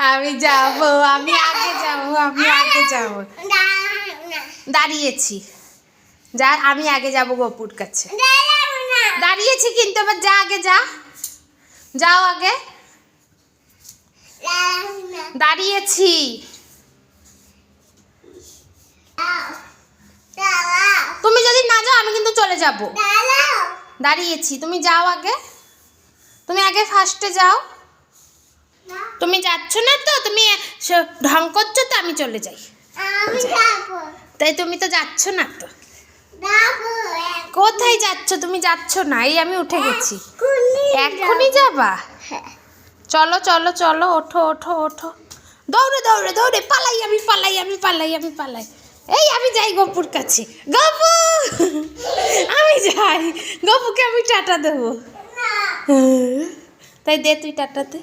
আমি যাব, আমি আগে যাব, আমি আগে যাব। দাঁড়িয়েছি, যা আমি আগে যাব গপুর কাছে। দাঁড়িয়েছি কিন্তু আবার যা আগে যা, যাও আগে। দাঁড়িয়েছি, তুমি যদি না যাও আমি কিন্তু চলে যাব। দাঁড়িয়েছি, তুমি যাও আগে, তুমি আগে ফার্স্টে যাও। তুমি যাচ্ছ না তো, তুমি ঢং করছো তো, আমি চলে যাই। তাই তুমি তো যাচ্ছ না তো। কোথায় যাচ্ছ? তুমি যাচ্ছ না, এই আমি উঠে গেছি। এখনই যাবা? চলো চলো চলো, ওঠো ওঠো ওঠো, দৌড়ে দৌড়ে দৌড়ে পালাই, আমি পালাই, আমি পালাই, আমি পালাই। এই আমি যাই গপুর কাছে। গপু, আমি যাই, গপুকে আমি টাটা দেবো। তাই দে তুই টাটা দে।